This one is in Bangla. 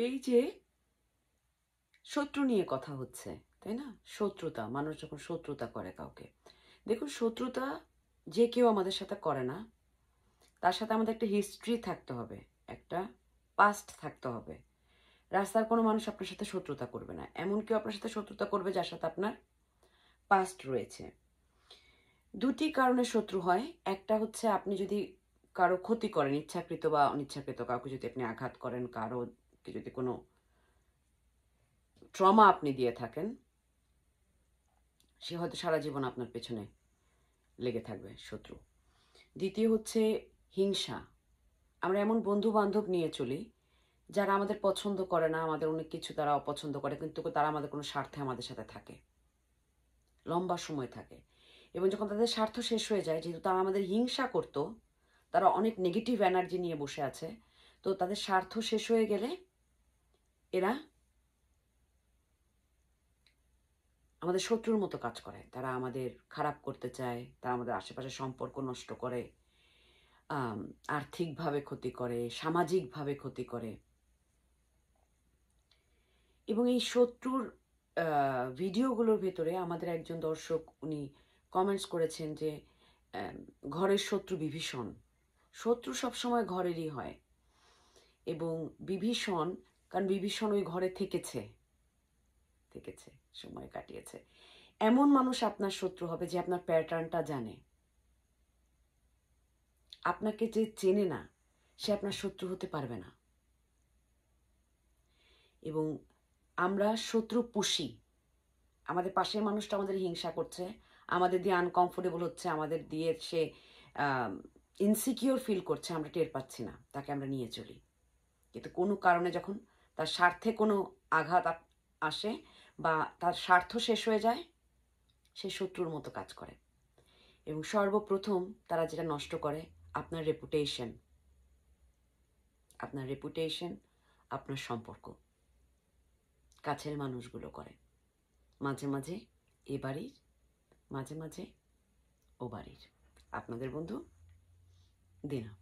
পেজে শত্রু নিয়ে কথা হচ্ছে, তাই না? শত্রুতা, মানুষ যখন শত্রুতা করে কাউকে, দেখুন শত্রুতা যে কেউ আমাদের সাথে করে না, তার সাথে আমাদের একটা হিস্ট্রি থাকতে হবে, একটা পাস্ট থাকতে হবে। রাস্তার কোনো মানুষ আপনার সাথে শত্রুতা করবে না, এমন কেউ আপনার সাথে শত্রুতা করবে যার সাথে আপনার পাস্ট রয়েছে। দুটি কারণে শত্রু হয়। একটা হচ্ছে আপনি যদি কারো ক্ষতি করেন, ইচ্ছাকৃত বা অনিচ্ছাকৃত, কাউকে যদি আপনি আঘাত করেন, কারোকে যদি কোনো ট্রমা আপনি দিয়ে থাকেন, সে হয়তো সারা জীবন আপনার পেছনে লেগে থাকবে, শত্রু। দ্বিতীয় হচ্ছে হিংসা। আমরা এমন বন্ধু বান্ধব নিয়ে চলি যারা আমাদের পছন্দ করে না, আমাদের অনেক কিছু তারা অপছন্দ করে, কিন্তু তারা আমাদের কোনো স্বার্থে আমাদের সাথে থাকে, লম্বা সময় থাকে। এবং যখন তাদের স্বার্থ শেষ হয়ে যায়, যেহেতু তারা আমাদের হিংসা করত, তারা অনেক নেগেটিভ এনার্জি নিয়ে বসে আছে, তো তাদের স্বার্থ শেষ হয়ে গেলে এরা আমাদের শত্রুর মতো কাজ করে। তারা আমাদের খারাপ করতে চায়, তারা আমাদের আশেপাশে সম্পর্ক নষ্ট করে, আর্থিকভাবে ক্ষতি করে, সামাজিকভাবে ক্ষতি করে। এবং এই শত্রুর ভিডিওগুলোর ভেতরে আমাদের একজন দর্শক উনি কমেন্টস করেছেন যে ঘরের শত্রু বিভীষণ। শত্রু সবসময় ঘরেরই হয়, এবং বিভীষণ, কারণ বিভীষণ ওই ঘরে থেকেছে, সময় কাটিয়েছে। এমন মানুষ আপনার শত্রু হবে যে আপনার প্যাটার্নটা জানে। আপনাকে যে চেনে না সে আপনার শত্রু হতে পারবে না। এবং আমরা শত্রু পুষি। আমাদের পাশের মানুষটা আমাদের হিংসা করছে, আমাদের দিয়ে আনকমফোর্টেবল হচ্ছে, আমাদের দিয়ে সে ইনসিকিওর ফিল করছে, আমরা টের পাচ্ছি না, তাকে আমরা নিয়ে চলি। কিন্তু কোনো কারণে যখন তার স্বার্থে কোনো আঘাত আসে বা তার স্বার্থ শেষ হয়ে যায়, সে শত্রুর মতো কাজ করে। এবং সর্বপ্রথম তারা যেটা নষ্ট করে, আপনার রেপুটেশন, আপনার সম্পর্ক। কাছের মানুষগুলো করে, মাঝে মাঝে এ বাড়ির, মাঝে মাঝে ও বাড়ির। আপনাদের বন্ধু দিনা।